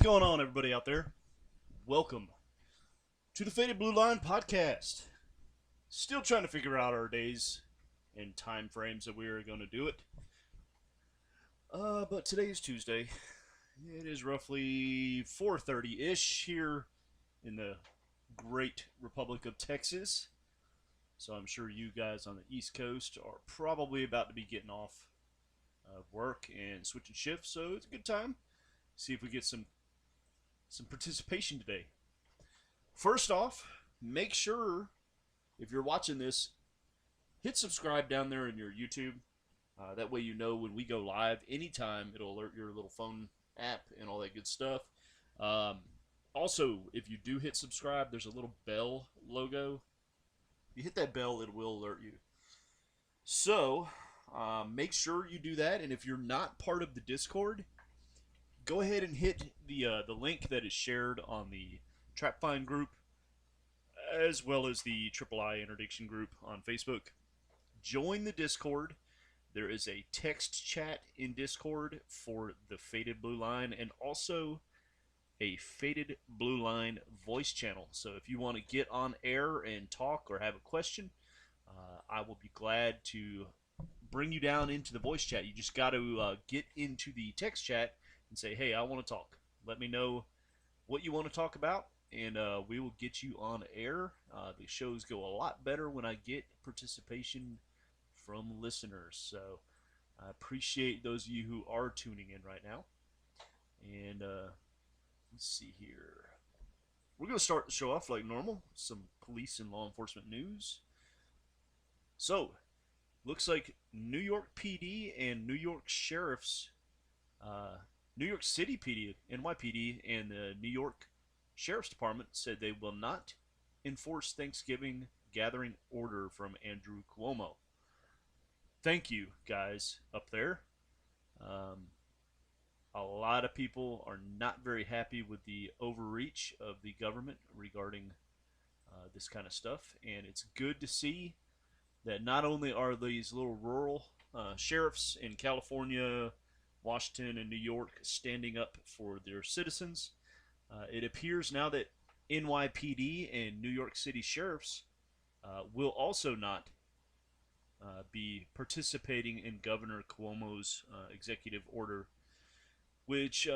going on, everybody out there? Welcome to the Faded Blue Line podcast. Still trying to figure out our days and time frames that we are going to do it. But today is Tuesday. It is roughly 4:30-ish here in the great Republic of Texas. So I'm sure you guys on the East Coast are probably about to be getting off of work and switching shifts. So it's a good time. See if we get some participation today. First off, make sure if you're watching this, hit subscribe down there in your YouTube. That way you know when we go live anytime. It'll alert your little phone app and all that good stuff. Also, if you do hit subscribe, there's a little bell logo. If you hit that bell, it will alert you. So make sure you do that. And if you're not part of the Discord, go ahead and hit the link that is shared on the TrapFind group, as well as the Triple I Interdiction group on Facebook. Join the Discord. There is a text chat in Discord for the Faded Blue Line, and also a Faded Blue Line voice channel. So if you want to get on air and talk or have a question, I will be glad to bring you down into the voice chat. You just got to get into the text chat and say, hey, I want to talk. Let me know what you want to talk about, and we will get you on air. The shows go a lot better when I get participation from listeners. So I appreciate those of you who are tuning in right now. And let's see here. We're going to start the show off like normal. Some police and law enforcement news. So, looks like New York PD and New York Sheriff's New York City PD, NYPD, and the New York Sheriff's Department said they will not enforce Thanksgiving gathering order from Andrew Cuomo. Thank you, guys, up there. A lot of people are not very happy with the overreach of the government regarding this kind of stuff, and it's good to see that not only are these little rural sheriffs in California, Washington, and New York standing up for their citizens. It appears now that NYPD and New York City sheriffs will also not be participating in Governor Cuomo's executive order, which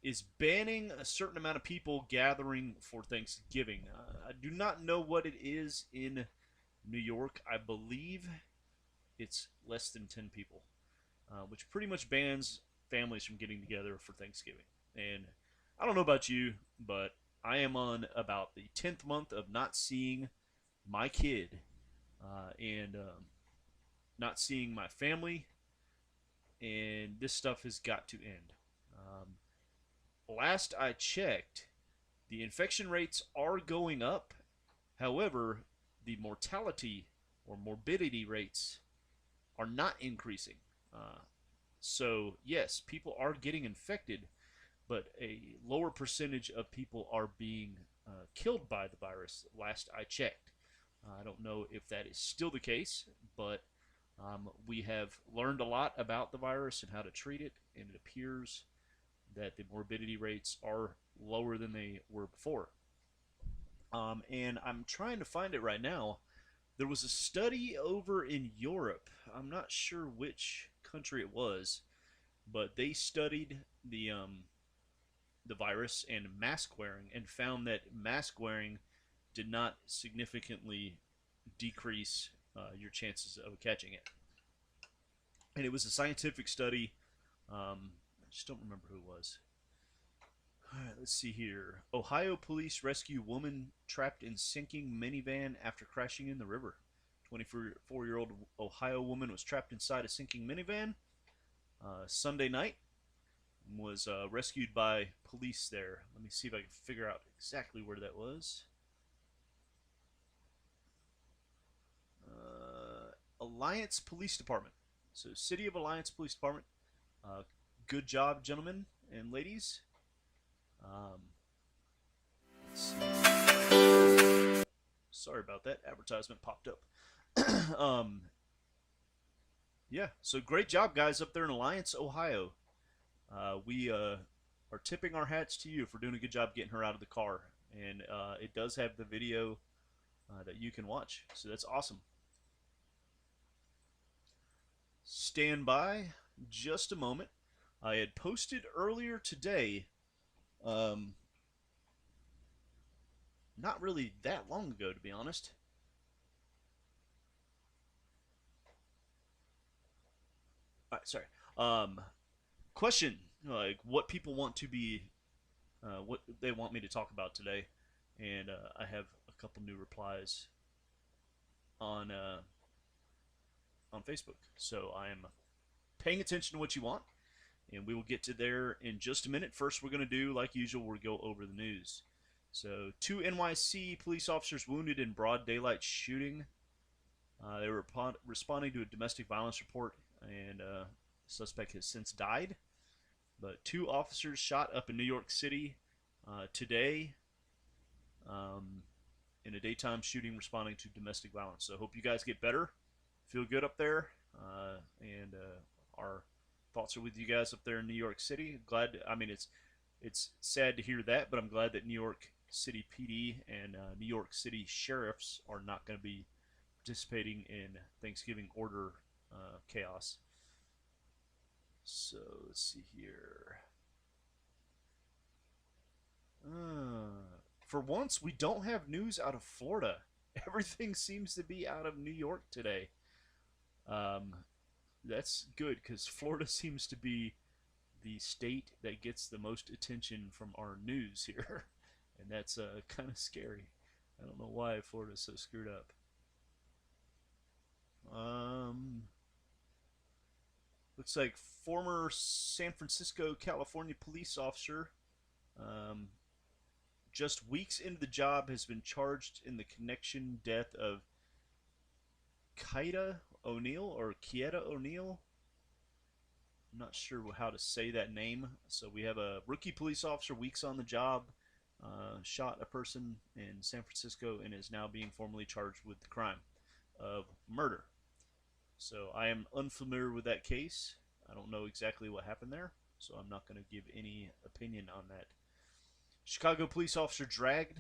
is banning a certain amount of people gathering for Thanksgiving. I do not know what it is in New York. I believe it's less than 10 people. Which pretty much bans families from getting together for Thanksgiving. And I don't know about you, but I am on about the 10th month of not seeing my kid and not seeing my family, and this stuff has got to end. Last I checked, the infection rates are going up. However, the mortality or morbidity rates are not increasing. So, yes, people are getting infected, but a lower percentage of people are being killed by the virus, last I checked. I don't know if that is still the case, but we have learned a lot about the virus and how to treat it, and it appears that the morbidity rates are lower than they were before. And I'm trying to find it right now. There was a study over in Europe. I'm not sure which country it was, but they studied the virus and mask wearing and found that mask wearing did not significantly decrease your chances of catching it. And it was a scientific study. I just don't remember who it was. All right, let's see here. Ohio police rescue woman trapped in sinking minivan after crashing in the river. 24-year-old Ohio woman was trapped inside a sinking minivan Sunday night and was rescued by police there. Let me see if I can figure out exactly where that was. Alliance Police Department. So, City of Alliance Police Department. Good job, gentlemen and ladies. Let's see. Sorry about that. Advertisement popped up. Yeah, so great job, guys, up there in Alliance, Ohio. We are tipping our hats to you for doing a good job getting her out of the car. And it does have the video that you can watch. So that's awesome. Stand by just a moment. I had posted earlier today, not really that long ago, to be honest. All right, sorry. Question, like what people want to be, what they want me to talk about today, and I have a couple new replies on on Facebook. So I am paying attention to what you want, and we will get to there in just a minute. First, we're going to do, like usual, we'll go over the news. So, 2 NYC police officers wounded in broad daylight shooting. They were responding to a domestic violence report, and suspect has since died. But 2 officers shot up in New York City today in a daytime shooting responding to domestic violence. So, hope you guys get better. Feel good up there, and our thoughts are with you guys up there in New York City. Glad. I mean, it's sad to hear that, but I'm glad that New York City PD and New York City sheriffs are not going to be participating in Thanksgiving order chaos. So let's see here. For once, we don't have news out of Florida. Everything seems to be out of New York today. That's good because Florida seems to be the state that gets the most attention from our news here, and that's kind of scary. I don't know why Florida's so screwed up. Looks like former San Francisco, California police officer, just weeks into the job, has been charged in the connection death of Kieta O'Neill. I'm not sure how to say that name. So we have a rookie police officer, weeks on the job, shot a person in San Francisco and is now being formally charged with the crime of murder. So I am unfamiliar with that case. I don't know exactly what happened there, so I'm not going to give any opinion on that. Chicago police officer dragged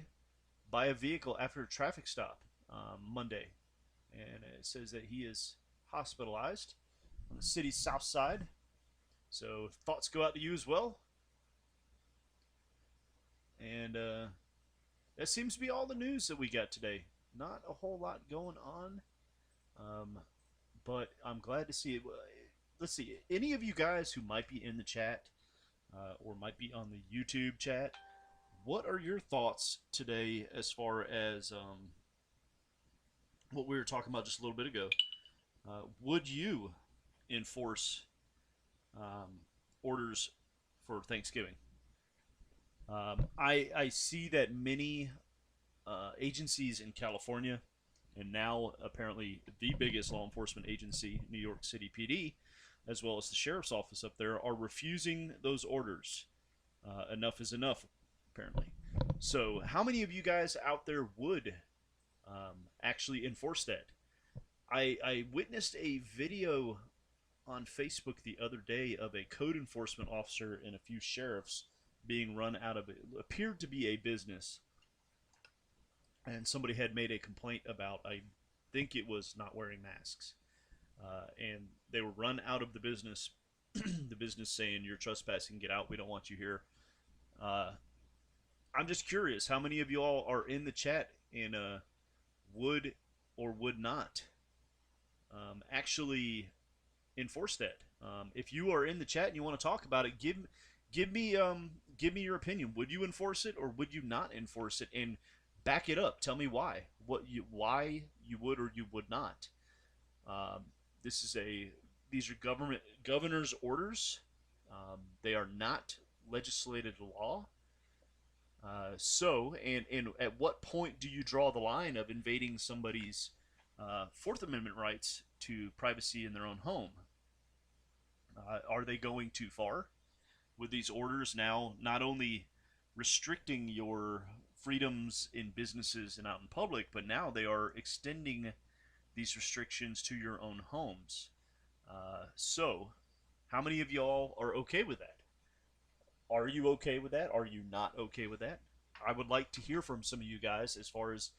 by a vehicle after a traffic stop Monday, and it says that he is hospitalized on the city's south side. So thoughts go out to you as well. And that seems to be all the news that we got today. Not a whole lot going on, but I'm glad to see it. Let's see, any of you guys who might be in the chat or might be on the YouTube chat, what are your thoughts today as far as what we were talking about just a little bit ago? Would you enforce orders for Thanksgiving? I see that many agencies in California, and now apparently the biggest law enforcement agency, New York City PD, as well as the sheriff's office up there, are refusing those orders. Enough is enough, apparently. So how many of you guys out there would actually enforce that? I witnessed a video on Facebook the other day of a code enforcement officer and a few sheriffs being run out of it appeared to be a business, and somebody had made a complaint about, I think it was not wearing masks, and they were run out of the business. The business saying, you're trespassing, get out, we don't want you here. I'm just curious, how many of you all are in the chat and would or would not actually enforce that? If you are in the chat and you want to talk about it, give me your opinion. Would you enforce it or would you not enforce it? And back it up. Tell me why. Why you would or you would not. These are governor's orders. They are not legislated law. And at what point do you draw the line of invading somebody's Fourth Amendment rights to privacy in their own home? Are they going too far with these orders now, not only restricting your freedoms in businesses and out in public, but now they are extending these restrictions to your own homes? So how many of y'all are okay with that? Are you okay with that? Are you not okay with that? I would like to hear from some of you guys as far as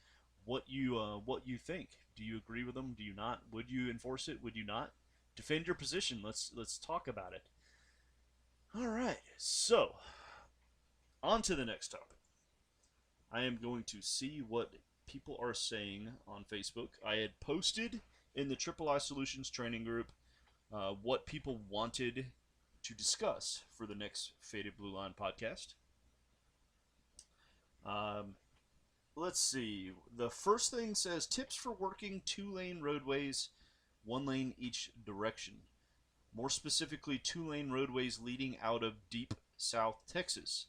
what you think. Do you agree with them? Do you not? Would you enforce it? Would you not? Defend your position. Let's talk about it. All right. So, on to the next topic. I am going to see what people are saying on Facebook. I had posted in the Triple I Solutions training group what people wanted to discuss for the next Faded Blue Line podcast. Um, let's see. The first thing says tips for working 2-lane roadways, 1 lane each direction. More specifically, 2-lane roadways leading out of deep South Texas.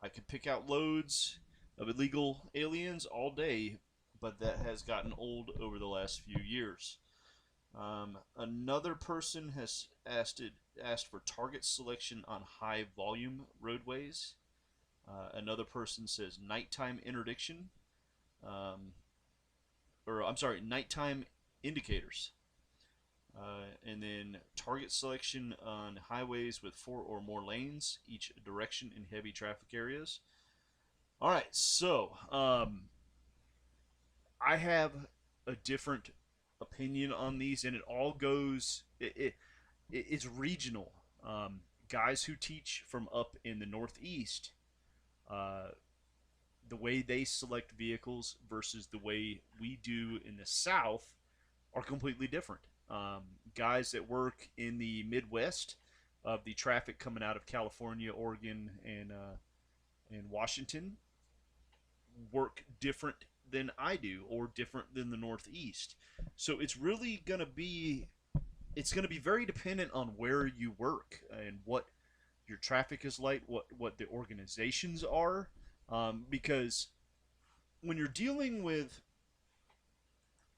I could pick out loads of illegal aliens all day, but that has gotten old over the last few years. Another person has asked for target selection on high volume roadways. Another person says nighttime interdiction, nighttime indicators. And then target selection on highways with 4 or more lanes each direction in heavy traffic areas. All right, so I have a different opinion on these, and it all goes. It's regional. Guys who teach from up in the Northeast, uh, the way they select vehicles versus the way we do in the South are completely different. Guys that work in the Midwest of the traffic coming out of California, Oregon, and Washington work different than I do or different than the Northeast. So it's going to be very dependent on where you work and what your traffic is like, what the organizations are, because when you're dealing with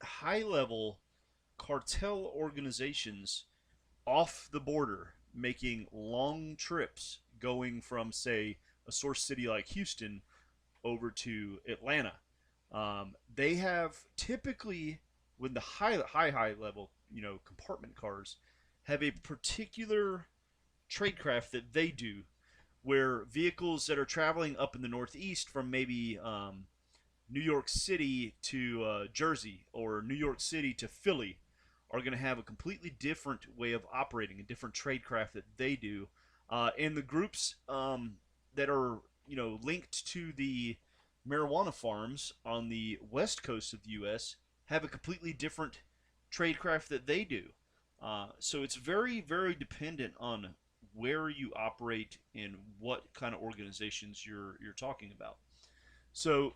high level cartel organizations off the border making long trips going from, say, a source city like Houston over to Atlanta. They have typically, when the high level, compartment cars have a particular tradecraft that they do, where vehicles that are traveling up in the Northeast from maybe New York City to Jersey or New York City to Philly are going to have a completely different way of operating, a different tradecraft that they do, and the groups that are linked to the marijuana farms on the west coast of the U.S. have a completely different tradecraft that they do. So it's very, very dependent on where you operate and what kind of organizations you're talking about. So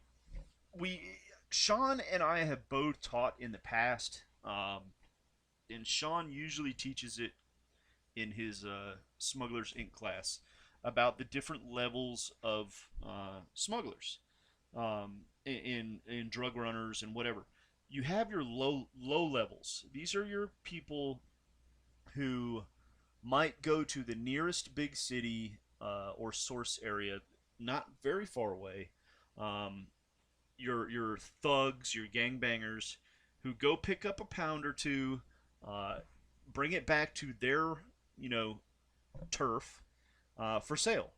we Sean and I have both taught in the past, and Sean usually teaches it in his Smugglers Inc. class about the different levels of smugglers, in drug runners and whatever. You have your low levels. These are your people who might go to the nearest big city or source area, not very far away. Um, your thugs, your gangbangers, who go pick up a pound or two, uh, bring it back to their you know turf for sale,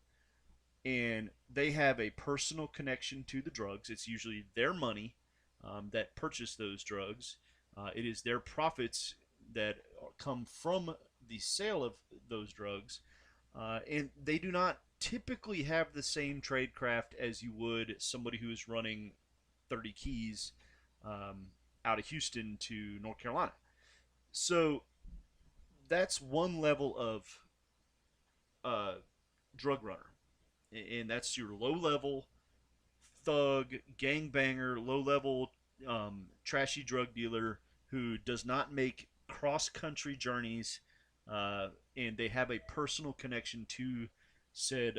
and they have a personal connection to the drugs. It's usually their money that purchase those drugs. It is their profits that come from the sale of those drugs, and they do not typically have the same tradecraft as you would somebody who is running 30 keys um, out of Houston to North Carolina. So that's one level of uh, drug runner, and that's your low level thug, gangbanger, low level trashy drug dealer who does not make cross country journeys, and they have a personal connection to said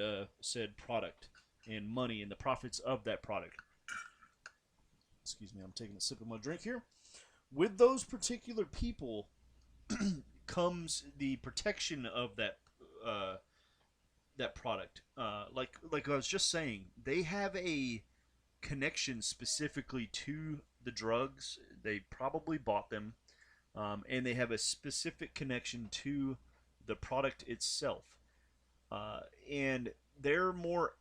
product and money and the profits of that product. Excuse me, I'm taking a sip of my drink here. With those particular people comes the protection of uh, that product. Like I was just saying, they have a connection specifically to the drugs. They probably bought them, and they have a specific connection to the product itself. And they're more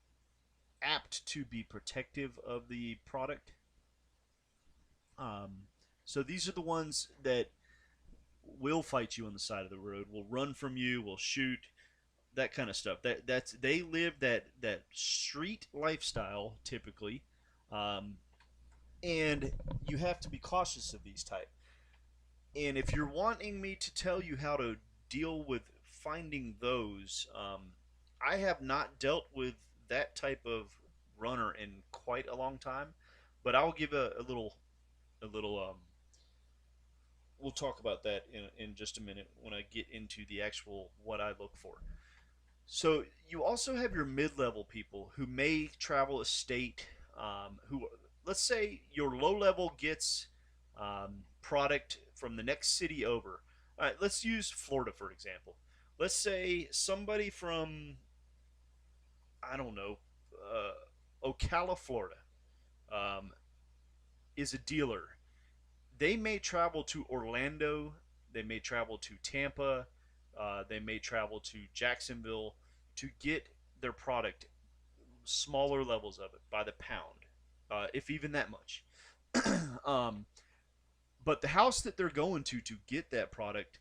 apt to be protective of the product. Um, so these are the ones that will fight you on the side of the road, will run from you, will shoot, that kind of stuff. That's they live that street lifestyle typically, um, and you have to be cautious of these type. And if you're wanting me to tell you how to deal with finding those, I have not dealt with that type of runner in quite a long time, but I'll give a little. We'll talk about that in just a minute when I get into the actual what I look for. So you also have your mid-level people who may travel a state. Who, let's say, your low level gets product from the next city over. All right, let's use Florida for example. Let's say somebody from, I don't know, Ocala, Florida, um, is a dealer. They may travel to Orlando. They may travel to Tampa. They may travel to Jacksonville to get their product, smaller levels of it by the pound, if even that much. um, but the house that they're going to get that product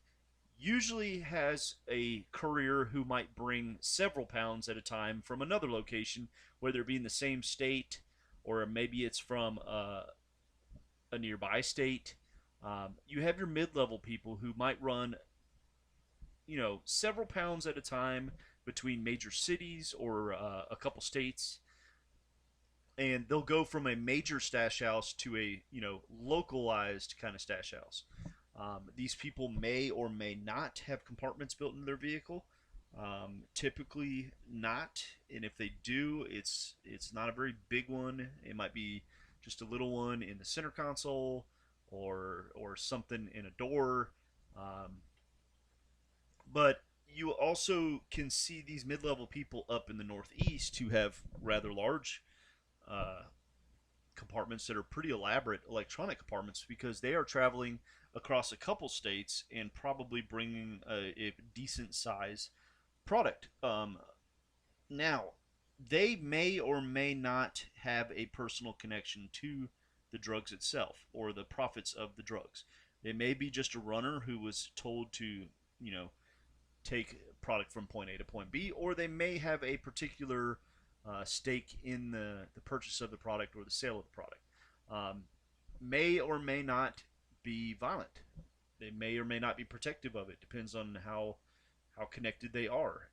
usually has a courier who might bring several pounds at a time from another location, whether it be in the same state or maybe it's from a nearby state. You have your mid-level people who might run, several pounds at a time between major cities or a couple states, and they'll go from a major stash house to a localized kind of stash house. These people may or may not have compartments built into their vehicle. Typically not, and if they do, it's not a very big one. It might be just a little one in the center console, or something in a door. Um, but you also can see these mid-level people up in the Northeast who have rather large uh, compartments that are pretty elaborate electronic compartments because they are traveling across a couple states and probably bringing a decent size product. Now, they may or may not have a personal connection to the drugs itself or the profits of the drugs. They may be just a runner who was told to, take product from point A to point B, or they may have a particular stake in the purchase of the product or the sale of the product. Um, may or may not be violent. They may or may not be protective of it. Depends on how connected they are.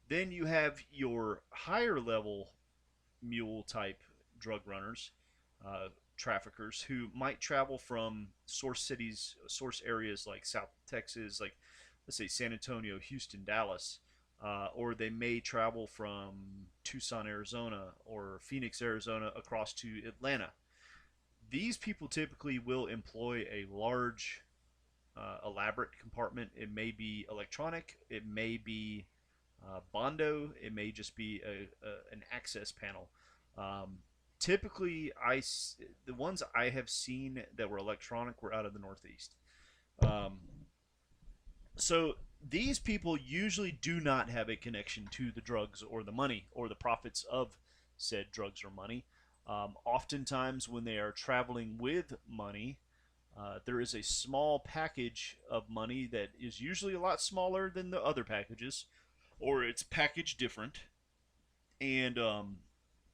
Then you have your higher level mule type drug runners, uh, traffickers who might travel from source cities, source areas like South Texas, like let's say San Antonio, Houston, Dallas, or they may travel from Tucson, Arizona, or Phoenix, Arizona, across to Atlanta. These people typically will employ a large, elaborate compartment. It may be electronic, it may be Bondo, it may just be an access panel. Um, Typically, the ones I have seen that were electronic were out of the Northeast. Um, so these people usually do not have a connection to the drugs or the money or the profits of said drugs or money. Oftentimes, when they are traveling with money, there is a small package of money that is usually a lot smaller than the other packages, or it's packaged different, and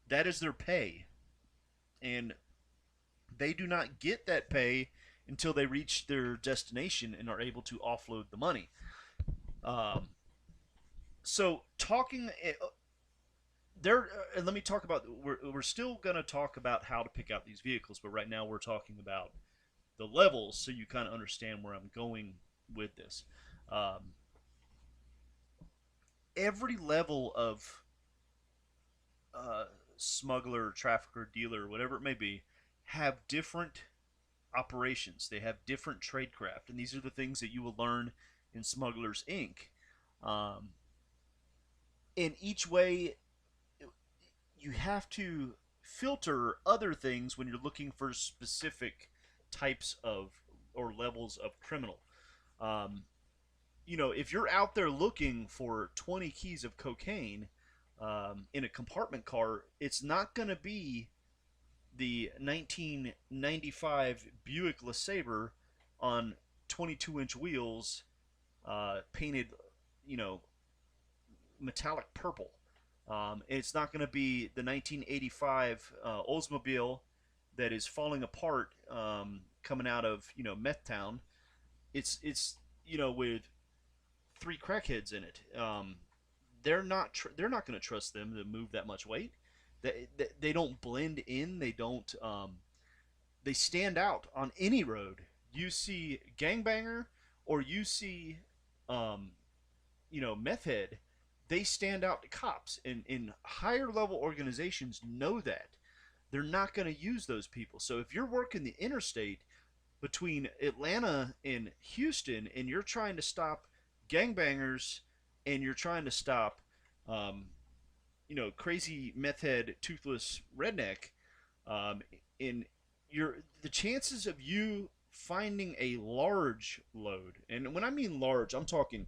that is their pay. And they do not get that pay until they reach their destination and are able to offload the money. Um, so talking there, and let me talk about. We're still going to talk about how to pick out these vehicles, but right now we're talking about the levels, so you kind of understand where I'm going with this. Um, every level of uh, smuggler, trafficker, dealer, whatever it may be, have different operations. They have different tradecraft, and these are the things that you will learn in Smugglers Inc. Um, in each way, you have to filter other things when you're looking for specific types of or levels of criminal. If you're out there looking for 20 keys of cocaine, in a compartment car, it's not going to be the 1995 Buick LeSabre on 22-inch wheels, painted, you know, metallic purple. It's not going to be the 1985 Oldsmobile that is falling apart, coming out of, Meth Town. It's with three crackheads in it. They're not going to trust them to move that much weight. They don't blend in. They stand out on any road. You see gangbanger or you see, um, meth head, they stand out to cops. And in higher level organizations know that they're not going to use those people. So if you're working the interstate between Atlanta and Houston and you're trying to stop gangbangers and you're trying to stop, um, crazy meth head, toothless redneck, um, in the chances of you finding a large load, and when I mean large, I'm talking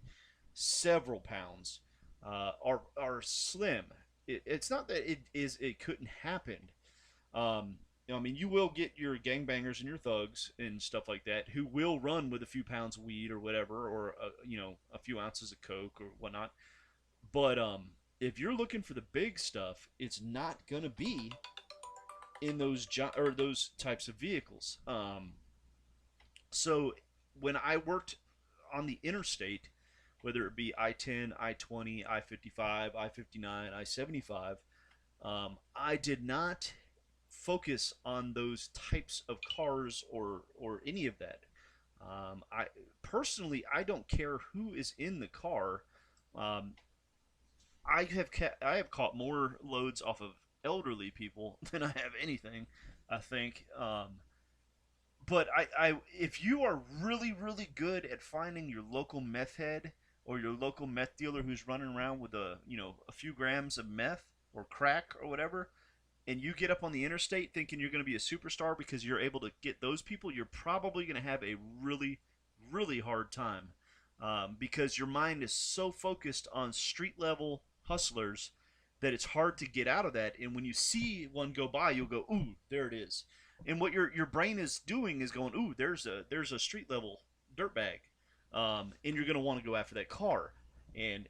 several pounds, are slim. It's not that it couldn't happen. I mean, you will get your gangbangers and your thugs and stuff like that who will run with a few pounds of weed or whatever, or a few ounces of coke or whatnot. But if you're looking for the big stuff, it's not gonna be in those types of vehicles. So when I worked on the interstate, whether it be I-10, I-20, I-55, I-59, I-75, I did not focus on those types of cars or any of that. I personally, I don't care who is in the car. Um, I have caught more loads off of elderly people than I have anything. I think. But if you are really really good at finding your local meth head or your local meth dealer who's running around with a few grams of meth or crack or whatever, and you get up on the interstate thinking you're going to be a superstar because you're able to get those people, you're probably going to have a really really hard time, because your mind is so focused on street level hustlers that it's hard to get out of that. And when you see one go by, you'll go, "Ooh, there it is." And what your brain is doing is going, "Ooh, there's a street level dirtbag," and you're going to want to go after that car. And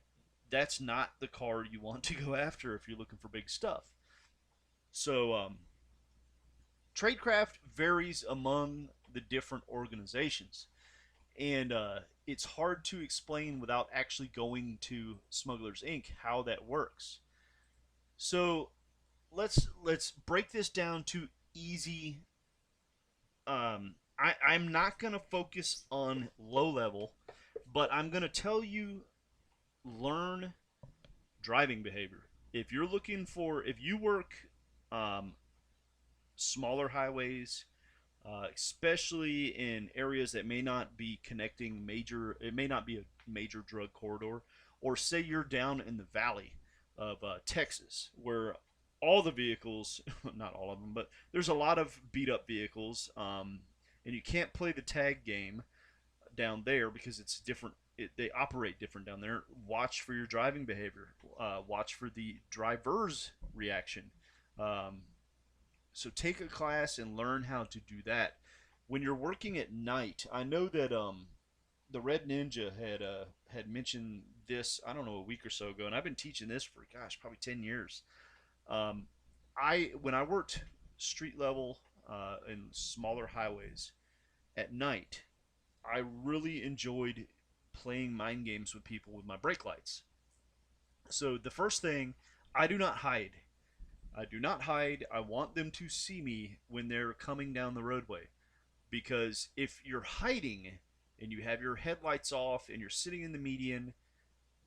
that's not the car you want to go after if you're looking for big stuff. So, tradecraft varies among the different organizations, and it's hard to explain without actually going to Smugglers Inc. how that works. So let's break this down to easy. I'm not gonna focus on low level, but I'm gonna tell you, learn driving behavior. If you work, um, smaller highways, especially in areas that may not be connecting major, it may not be a major drug corridor, or say you're down in the valley of Texas, where all the vehicles, not all of them, but there's a lot of beat up vehicles, and you can't play the tag game down there because it's different. They operate different down there. Watch for your driving behavior. Watch for the driver's reaction. Um, so take a class and learn how to do that. When you're working at night, I know that the Red Ninja had mentioned this, I don't know, a week or so ago, and I've been teaching this for, gosh, probably 10 years. Um, I when I worked street level, in smaller highways at night, I really enjoyed playing mind games with people with my brake lights. So the first thing, I do not hide. I do not hide. I want them to see me when they're coming down the roadway. Because if you're hiding and you have your headlights off and you're sitting in the median,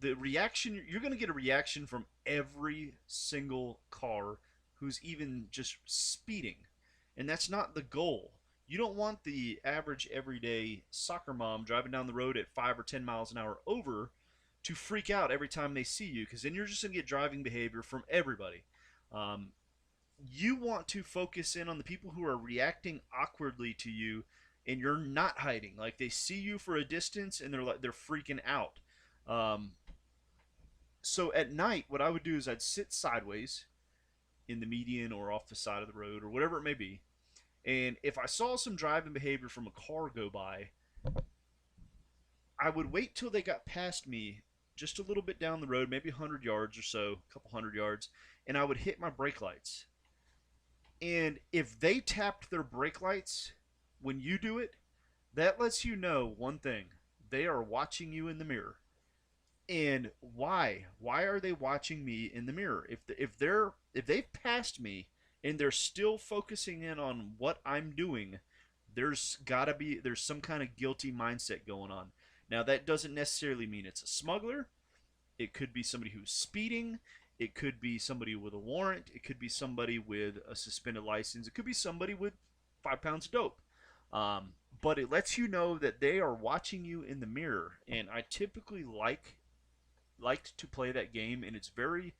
the reaction, you're going to get a reaction from every single car who's even just speeding. And that's not the goal. You don't want the average everyday soccer mom driving down the road at 5 or 10 miles an hour over to freak out every time they see you, because then you're just going to get driving behavior from everybody. Um, you want to focus in on the people who are reacting awkwardly to you, and you're not hiding. Like, they see you for a distance and they're freaking out. Um, So at night, what I would do is I'd sit sideways in the median or off the side of the road or whatever it may be. And if I saw some driving behavior from a car go by, I would wait till they got past me just a little bit down the road, maybe 100 yards or so, a couple hundred yards, and I would hit my brake lights. And if they tapped their brake lights when you do it, that lets you know one thing: they are watching you in the mirror. And why? Why are they watching me in the mirror? If they've passed me and they're still focusing in on what I'm doing, there's some kind of guilty mindset going on. Now that doesn't necessarily mean it's a smuggler. It could be somebody who's speeding. It could be somebody with a warrant. It could be somebody with a suspended license. It could be somebody with 5 pounds of dope. But it lets you know that they are watching you in the mirror. And I typically liked to play that game, and it's very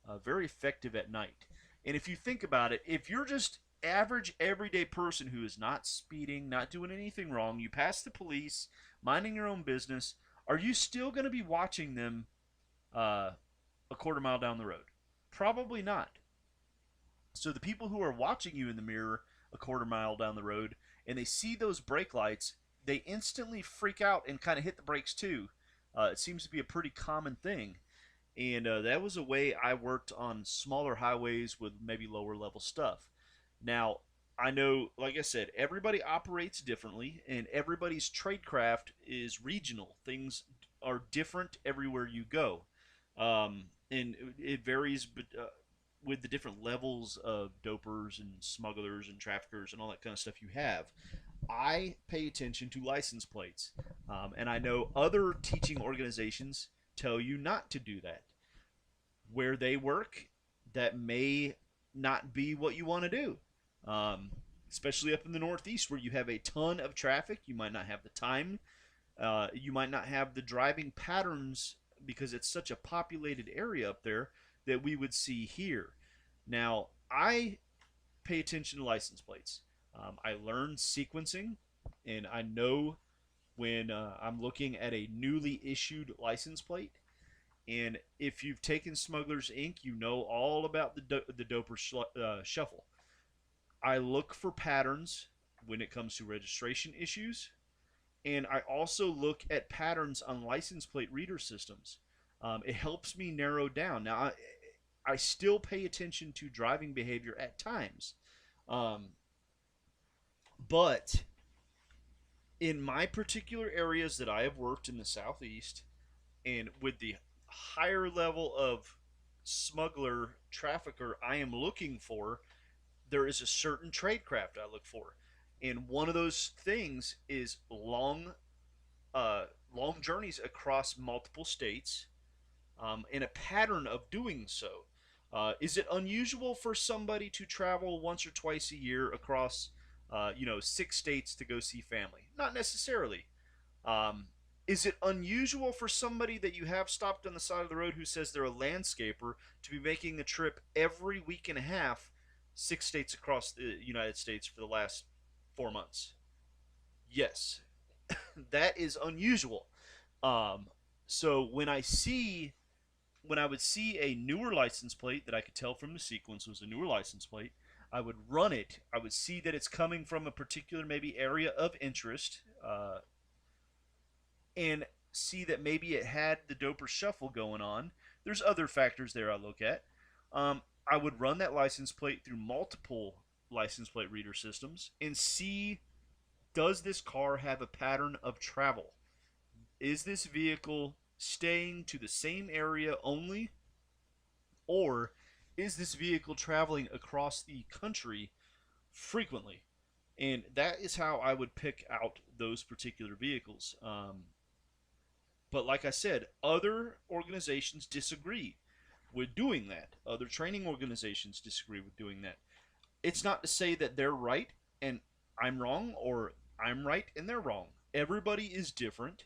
effective at night. And if you think about it, if you're just average everyday person who is not speeding, not doing anything wrong, you pass the police, minding your own business, are you still going to be watching them a quarter mile down the road? Probably not. So the people who are watching you in the mirror a quarter mile down the road and they see those brake lights, they instantly freak out and kind of hit the brakes too. It seems to be a pretty common thing. And that was a way I worked on smaller highways with maybe lower level stuff. Now, I know, like I said, everybody operates differently, and everybody's tradecraft is regional. Things are different everywhere you go. And it varies with the different levels of dopers and smugglers and traffickers and all that kind of stuff you have. I pay attention to license plates. And I know other teaching organizations tell you not to do that. Where they work, that may not be what you want to do. Especially up in the Northeast where you have a ton of traffic. You might not have the time. You might not have the driving patterns because it's such a populated area up there that we would see here. Now, I pay attention to license plates. I learned sequencing, and I know when I'm looking at a newly issued license plate. And if you've taken Smuggler's Inc., you know all about the Doper Shuffle. I look for patterns when it comes to registration issues, and I also look at patterns on license plate reader systems. It helps me narrow down. Now, I still pay attention to driving behavior at times, but in my particular areas that I have worked in the Southeast, and with the higher level of smuggler trafficker I am looking for, there is a certain tradecraft I look for, and one of those things is long journeys across multiple states, in a pattern of doing so. Is it unusual for somebody to travel once or twice a year across, 6 states to go see family? Not necessarily. Is it unusual for somebody that you have stopped on the side of the road who says they're a landscaper to be making a trip every week and a half, 6 states across the United States for the last 4 months? Yes, that is unusual. So when I would see a newer license plate that I could tell from the sequence was a newer license plate, I would run it. I would see that it's coming from a particular maybe area of interest, and see that maybe it had the Doper Shuffle going on. There's other factors there I look at. I would run that license plate through multiple license plate reader systems and see, does this car have a pattern of travel? Is this vehicle staying to the same area only, or is this vehicle traveling across the country frequently? And that is how I would pick out those particular vehicles. But like I said, other organizations disagree with doing that. Other training organizations disagree with doing that. It's not to say that they're right and I'm wrong, or I'm right and they're wrong. Everybody is different.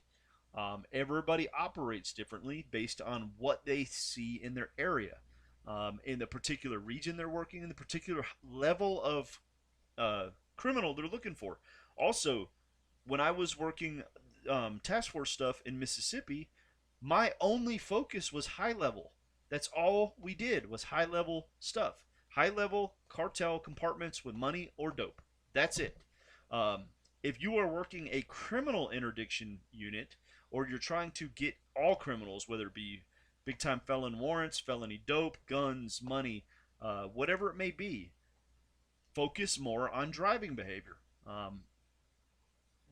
Everybody operates differently based on what they see in their area, in the particular region they're working in, the particular level of criminal they're looking for. Also, when I was working task force stuff in Mississippi, my only focus was high level. That's all we did was high level stuff. High level cartel compartments with money or dope. That's it. Um, if you are working a criminal interdiction unit, or you're trying to get all criminals, whether it be big time felon warrants, felony dope, guns, money, whatever it may be, focus more on driving behavior. Um,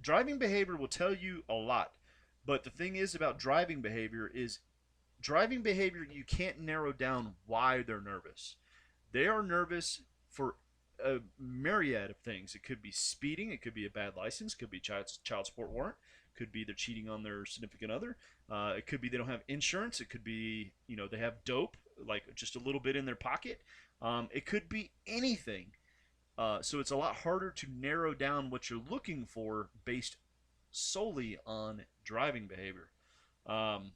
Driving behavior will tell you a lot, but the thing is about driving behavior you can't narrow down why they're nervous. They are nervous for a myriad of things. It could be speeding, it could be a bad license, it could be child support warrant, it could be they're cheating on their significant other. It could be they don't have insurance. It could be they have dope, like just a little bit in their pocket. It could be anything. So it's a lot harder to narrow down what you're looking for based solely on driving behavior. Um,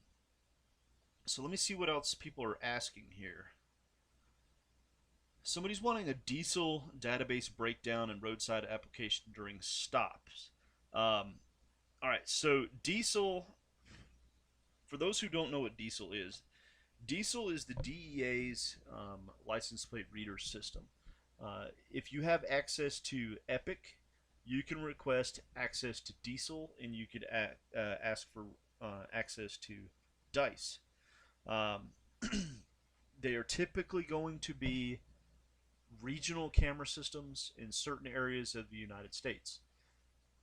so let me see what else people are asking here. Somebody's wanting a diesel database breakdown and roadside application during stops. All right, so diesel, for those who don't know what diesel is the DEA's license plate reader system. If you have access to Epic, you can request access to diesel, and you could ask for access to dice. Um, they are typically going to be regional camera systems in certain areas of the United States.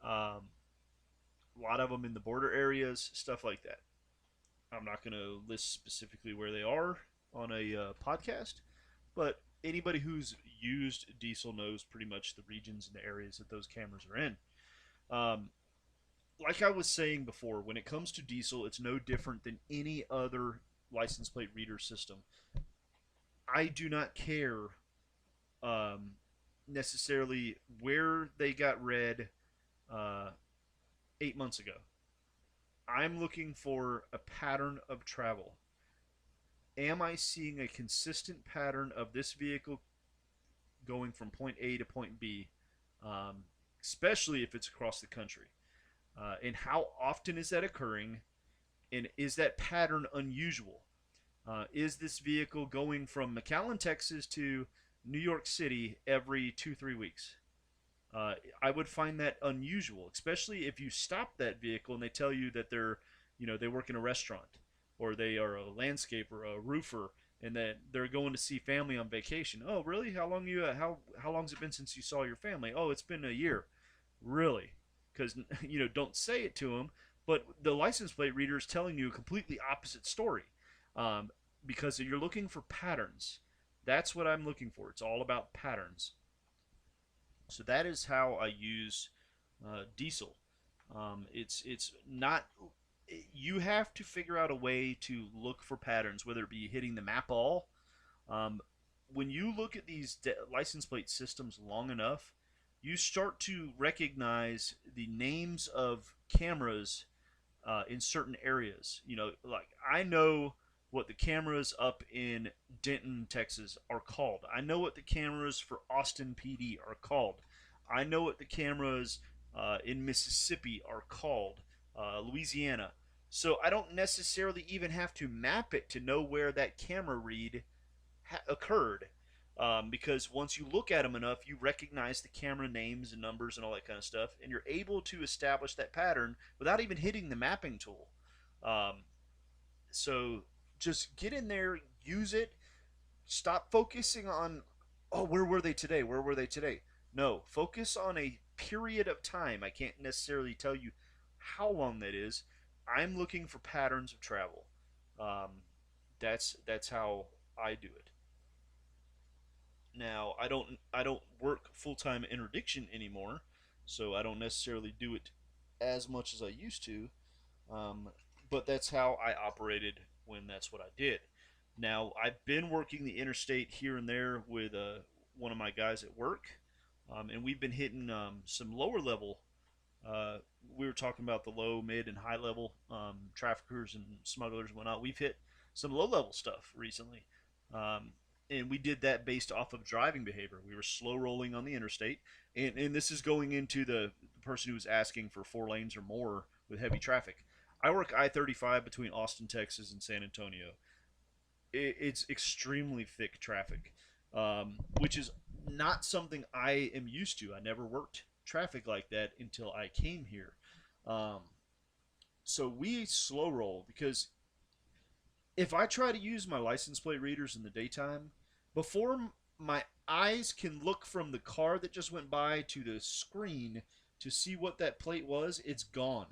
Um, a lot of them in the border areas, stuff like that. I'm not going to list specifically where they are on a podcast, but anybody who's used diesel knows pretty much the regions and the areas that those cameras are in. Um, like I was saying before, when it comes to diesel, it's no different than any other license plate reader system. I do not care um, necessarily where they got read uh, 8 months ago. I'm looking for a pattern of travel. Am I seeing a consistent pattern of this vehicle going from point A to point B, um, especially if it's across the country? And how often is that occurring? And is that pattern unusual? Is this vehicle going from McAllen, Texas to New York City every 2-3 weeks? I would find that unusual, especially if you stop that vehicle and they tell you that they work in a restaurant, or they are a landscaper, a roofer, and that they're going to see family on vacation. Oh, really? How long's it been since you saw your family? Oh, it's been a year. Really? Because don't say it to them, but the license plate reader is telling you a completely opposite story, um, because you're looking for patterns. That's what I'm looking for. It's all about patterns. So that is how I use diesel. It's not. You have to figure out a way to look for patterns, whether it be hitting the map all. Um, when you look at these license plate systems long enough, you start to recognize the names of cameras in certain areas. Like I know what the cameras up in Denton, Texas are called. I know what the cameras for Austin PD are called. I know what the cameras in Mississippi are called, Louisiana. So I don't necessarily even have to map it to know where that camera read occurred. Because once you look at them enough, you recognize the camera names and numbers and all that kind of stuff, and you're able to establish that pattern without even hitting the mapping tool. Um, so just get in there, use it. Stop focusing on, oh, where were they today? Where were they today? No, focus on a period of time. I can't necessarily tell you how long that is. I'm looking for patterns of travel. Um, that's how I do it. Now I don't work full time interdiction anymore, so I don't necessarily do it as much as I used to. Um, but that's how I operated when that's what I did. Now I've been working the interstate here and there with one of my guys at work, and we've been hitting some lower level. Uh, we were talking about the low, mid, and high level traffickers and smugglers and whatnot. We've hit some low level stuff recently. Um, and we did that based off of driving behavior. We were slow rolling on the interstate, and this is going into the person who was asking for 4 lanes or more with heavy traffic. I work I-35 between Austin, Texas, and San Antonio. it's extremely thick traffic, which is not something I am used to. I never worked traffic like that until I came here. Um, so we slow roll because if I try to use my license plate readers in the daytime, before my eyes can look from the car that just went by to the screen to see what that plate was, it's gone.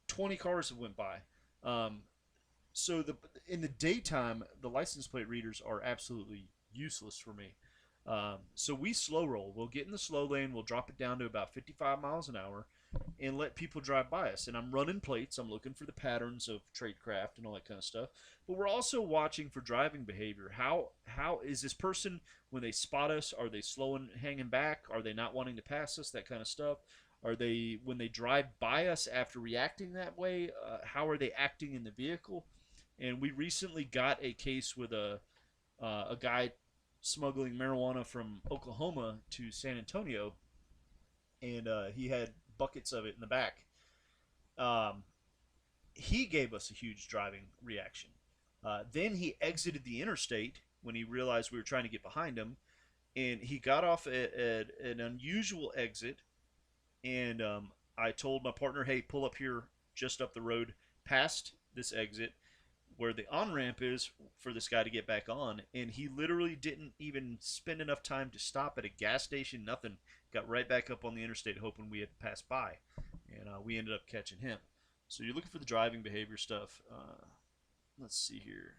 20 cars have went by. Um, so the in the daytime, the license plate readers are absolutely useless for me. So we slow roll. We'll get in the slow lane. We'll drop it down to about 55 miles an hour, and let people drive by us. And I'm running plates. I'm looking for the patterns of tradecraft and all that kind of stuff. But we're also watching for driving behavior. How is this person when they spot us? Are they slowing, hanging back? Are they not wanting to pass us? That kind of stuff. Are they when they drive by us after reacting that way? How are they acting in the vehicle? And we recently got a case with a guy smuggling marijuana from Oklahoma to San Antonio, and he had buckets of it in the back. Um, he gave us a huge driving reaction. Then he exited the interstate when he realized we were trying to get behind him, and he got off at an unusual exit. And I told my partner, "Hey, pull up here, just up the road, past this exit, where the on ramp is for this guy to get back on." And he literally didn't even spend enough time to stop at a gas station, nothing. Got right back up on the interstate, hoping we had passed by, and we ended up catching him. So you're looking for the driving behavior stuff. Let's see here.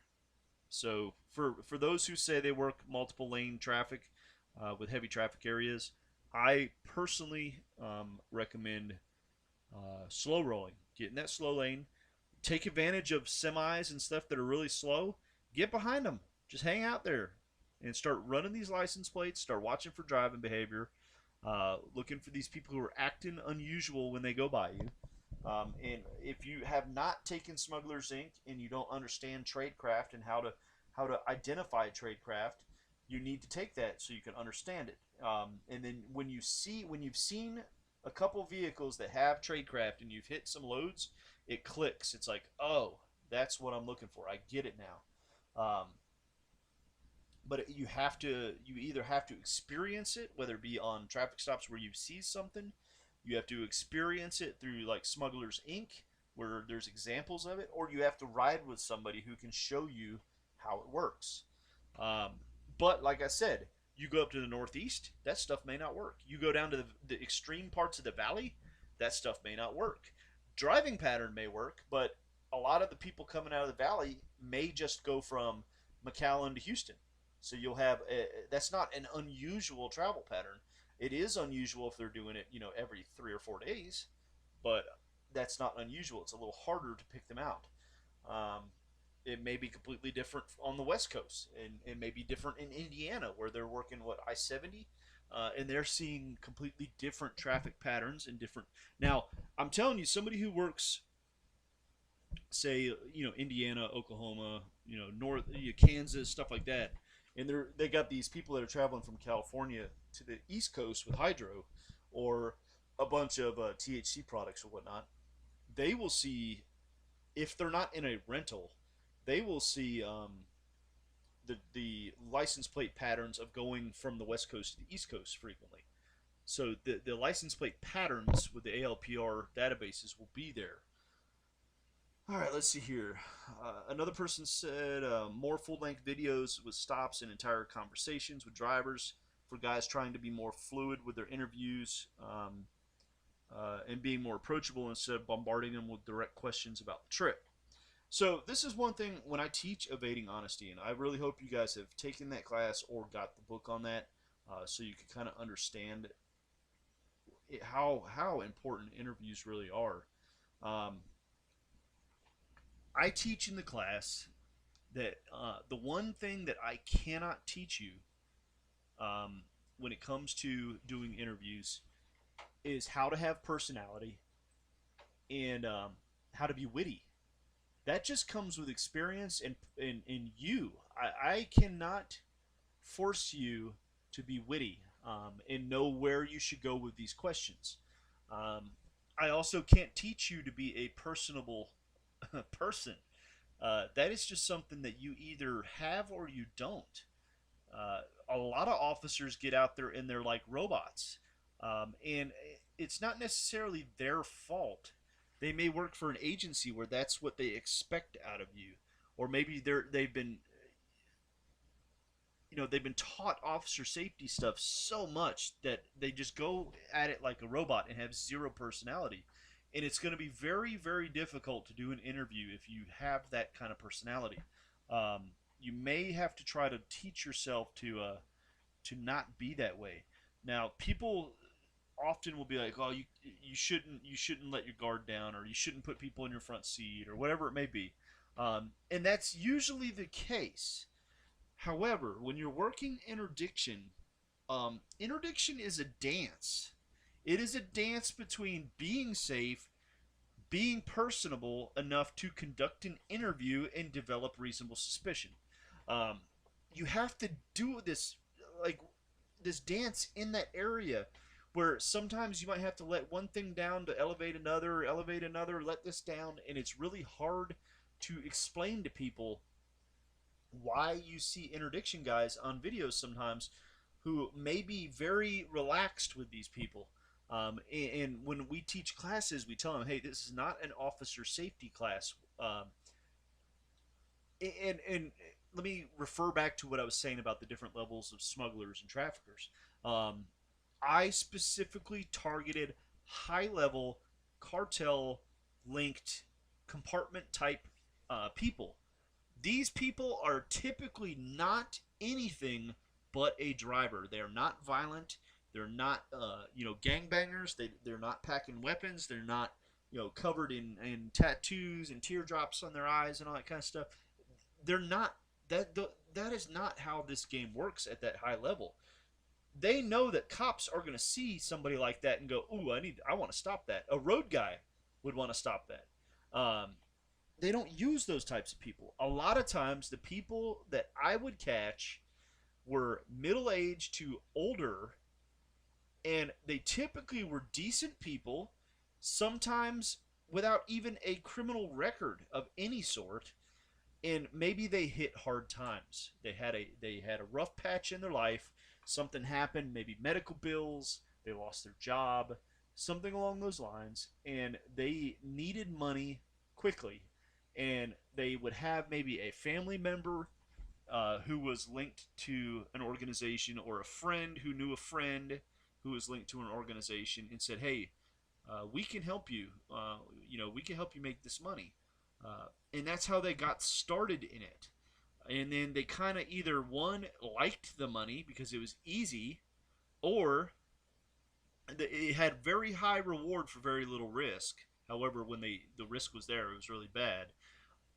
So for those who say they work multiple lane traffic with heavy traffic areas, I personally recommend slow rolling. Get in that slow lane, take advantage of semis and stuff that are really slow. Get behind them. Just hang out there and start running these license plates. Start watching for driving behavior. Looking for these people who are acting unusual when they go by you. And if you have not taken Smuggler's Inc. and you don't understand tradecraft and how to identify tradecraft, you need to take that so you can understand it. And then when you've seen a couple vehicles that have tradecraft and you've hit some loads, it clicks. It's like, oh, that's what I'm looking for. I get it now. But you either have to experience it, whether it be on traffic stops where you see something, you have to experience it through like Smugglers Inc., where there's examples of it, or you have to ride with somebody who can show you how it works. Um, but like I said, you go up to the Northeast, that stuff may not work. You go down to the extreme parts of the valley, that stuff may not work. Driving pattern may work, but a lot of the people coming out of the valley may just go from McAllen to Houston. So you'll have that's not an unusual travel pattern. It is unusual if they're doing it, every 3 or 4 days, but that's not unusual. It's a little harder to pick them out. Um, it may be completely different on the West Coast, and it may be different in Indiana, where they're working I-70, and they're seeing completely different traffic patterns and different. Now, I'm telling you, somebody who works, say, Indiana, Oklahoma, North, Kansas, stuff like that, and they got these people that are traveling from California to the East Coast with hydro, or a bunch of THC products or whatnot. They will see, if they're not in a rental, they will see the license plate patterns of going from the West Coast to the East Coast frequently. So the license plate patterns with the ALPR databases will be there. All right, let's see here. Another person said more full-length videos with stops and entire conversations with drivers for guys trying to be more fluid with their interviews, and being more approachable instead of bombarding them with direct questions about the trip. So this is one thing when I teach evading honesty, and I really hope you guys have taken that class or got the book on that, so you can kind of understand how important interviews really are. Um, I teach in the class that the one thing that I cannot teach you when it comes to doing interviews is how to have personality and how to be witty. That just comes with experience and you. I cannot force you to be witty and know where you should go with these questions. Um, I also can't teach you to be a personable person. That is just something that you either have or you don't. A lot of officers get out there and they're like robots, and it's not necessarily their fault. They may work for an agency where that's what they expect out of you, or maybe they've been they've been taught officer safety stuff so much that they just go at it like a robot and have zero personality. And it's going to be very, very difficult to do an interview if you have that kind of personality. You may have to try to teach yourself to not be that way. Now, people often will be like, "Oh, you shouldn't let your guard down, or you shouldn't put people in your front seat, or whatever it may be," and that's usually the case. However, when you're working interdiction, interdiction is a dance. It is a dance between being safe, being personable enough to conduct an interview and develop reasonable suspicion. Um, you have to do like this dance in that area where sometimes you might have to let one thing down to elevate another, let this down, and it's really hard to explain to people why you see interdiction guys on videos sometimes who may be very relaxed with these people. And when we teach classes, we tell them, hey, this is not an officer safety class. And let me refer back to what I was saying about the different levels of smugglers and traffickers. Um, I specifically targeted high level cartel linked compartment type people. These people are typically not anything but a driver. They are not violent. They're not, gangbangers. They're not packing weapons. They're not, covered in tattoos and teardrops on their eyes and all that kind of stuff. They're not. That is not how this game works at that high level. They know that cops are going to see somebody like that and go, "Ooh, I want to stop that." A road guy would want to stop that. They don't use those types of people. A lot of times, the people that I would catch were middle aged to older, and they typically were decent people, sometimes without even a criminal record of any sort. And maybe they hit hard times. They had a rough patch in their life. Something happened, maybe medical bills, they lost their job, something along those lines, and they needed money quickly. And they would have maybe a family member who was linked to an organization, or a friend who knew a friend who was linked to an organization, and said, "Hey, we can help you. We can help you make this money." And that's how they got started in it. And then they kind of either one liked the money because it was easy, or it had very high reward for very little risk. However, when the risk was there, it was really bad.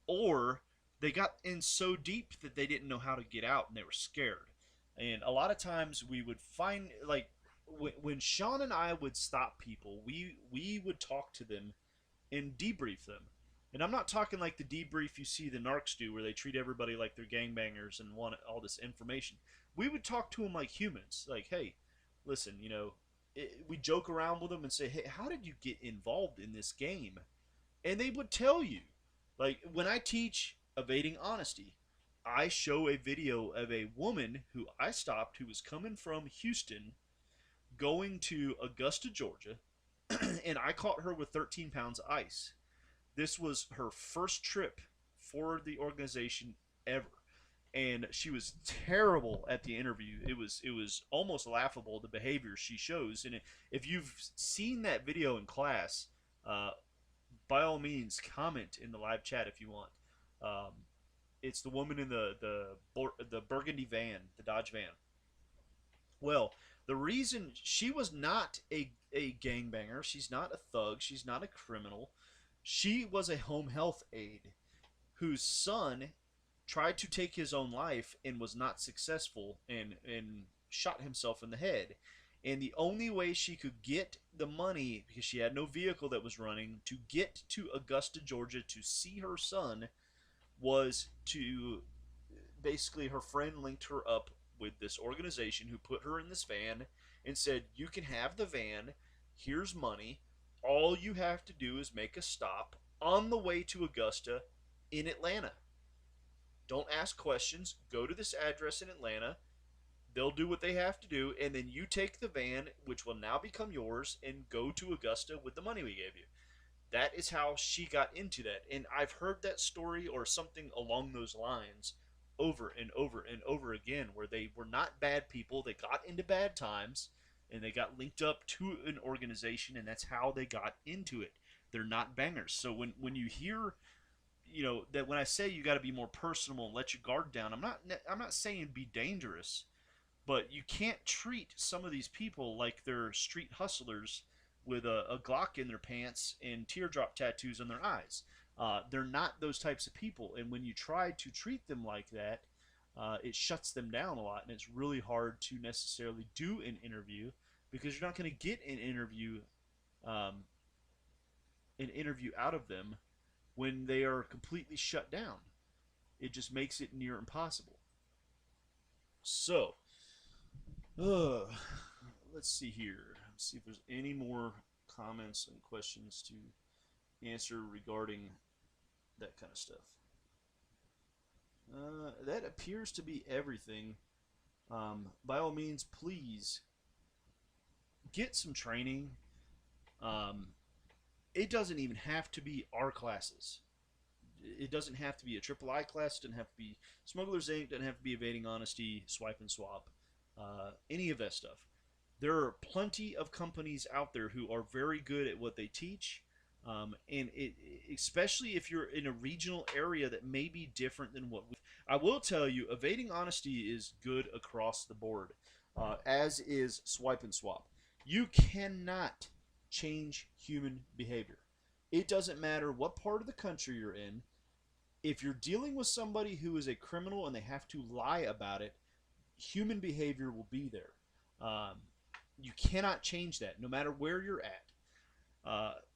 Or they got in so deep that they didn't know how to get out and they were scared. And a lot of times we would find, like, when Sean and I would stop people, we would talk to them and debrief them. And I'm not talking like the debrief you see the narcs do, where they treat everybody like they're gangbangers and want all this information. We would talk to them like humans. Like, hey, listen, we joke around with them and say, hey, how did you get involved in this game? And they would tell you. Like, when I teach evading honesty, I show a video of a woman who I stopped who was coming from Houston going to Augusta, Georgia, and I caught her with 13 pounds of ice. This was her first trip for the organization ever, and she was terrible at the interview. It was almost laughable, the behavior she shows. And if you've seen that video in class, by all means comment in the live chat if you want. Um, it's the woman in the burgundy van, the Dodge van. Well, the reason she was not a gangbanger, she's not a thug, she's not a criminal. She was a home health aide whose son tried to take his own life and was not successful, and shot himself in the head. And the only way she could get the money, because she had no vehicle that was running, to get to Augusta, Georgia to see her son, was to basically, her friend linked her up with this organization who put her in this van and said, "You can have the van. Here's money. All you have to do is make a stop on the way to Augusta in Atlanta. Don't ask questions. Go to this address in Atlanta. They'll do what they have to do, and then you take the van, which will now become yours, and go to Augusta with the money we gave you. That is how she got into that. And I've heard that story or something along those lines over and over and over again, where they were not bad people. They got into bad times, and they got linked up to an organization, and that's how they got into it. They're not bangers. So when you hear, that when I say you got to be more personable and let your guard down, I'm not saying be dangerous. But you can't treat some of these people like they're street hustlers with a Glock in their pants and teardrop tattoos on their eyes. They're not those types of people. And when you try to treat them like that, it shuts them down a lot. And it's really hard to necessarily do an interview because you're not going to get an interview out of them when they are completely shut down. It just makes it near impossible. So, let's see here. Let's see if there's any more comments and questions to answer regarding that kind of stuff. That appears to be everything. By all means, please get some training. It doesn't even have to be our classes. It doesn't have to be a III class. It doesn't have to be Smugglers Inc. It doesn't have to be Evading Honesty, Swipe and Swap. Any of that stuff. There are plenty of companies out there who are very good at what they teach, and especially if you're in a regional area that may be different than what I will tell you, Evading Honesty is good across the board, as is Swipe and Swap. You cannot change human behavior. It doesn't matter what part of the country you're in. If you're dealing with somebody who is a criminal and they have to lie about it, human behavior will be there. You cannot change that, no matter where you're at.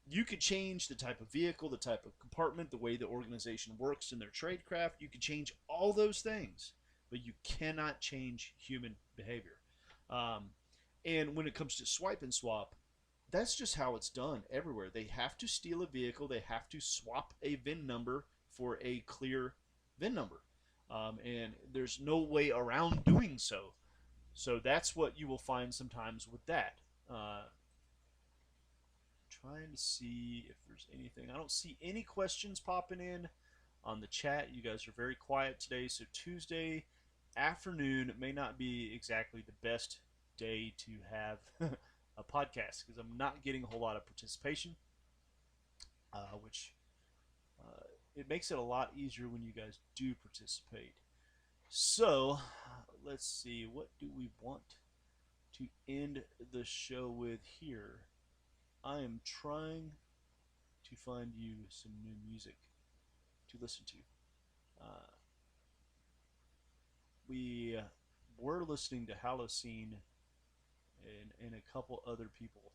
You could change the type of vehicle, the type of compartment, the way the organization works in their trade craft. You could change all those things, but you cannot change human behavior. And when it comes to Swipe and Swap, that's just how it's done everywhere. They have to steal a vehicle. They have to swap a VIN number for a clear VIN number. And there's no way around doing so. So that's what you will find sometimes with that. Trying to see if there's anything. I don't see any questions popping in on the chat. You guys are very quiet today. So Tuesday afternoon may not be exactly the best day to have a podcast because I'm not getting a whole lot of participation, which it makes it a lot easier when you guys do participate. So let's see, what do we want to end the show with here? I am trying to find you some new music to listen to. We were listening to Holocene and a couple other people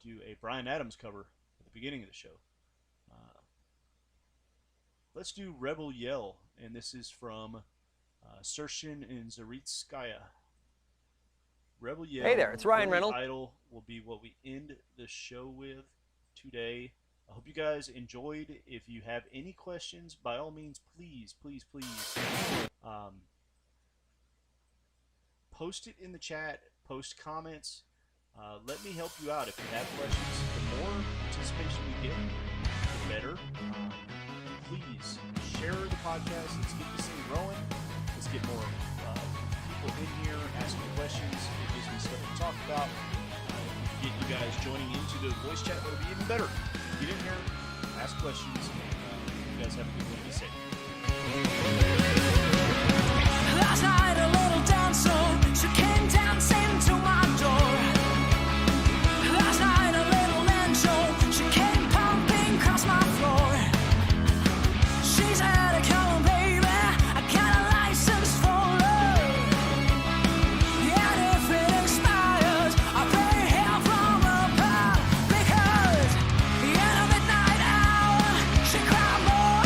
do a Bryan Adams cover at the beginning of the show. Let's do Rebel Yell, and this is from Sershin and Zaritskaya. Rebel Yell. Hey there, it's Ryan Reynolds. Idol will be what we end the show with today. I hope you guys enjoyed. If you have any questions, by all means, please post it in the chat, post comments. Let me help you out if you have questions. The more participation we get, the better. Please share the podcast. Let's get this thing growing. Let's get more people in here asking questions. It gives me stuff to talk about. Get you guys joining into the voice chat. That'll be even better. Get in here, ask questions, and you guys have a good one. Be safe. Last night a little dancer, she came dancing to my door. Last night a little angel, she came pumping across my floor. She said, come on baby, I got a license for love. And if it expires, I'll pay hell from above. Because in the midnight hour, she cried more.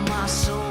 my soul.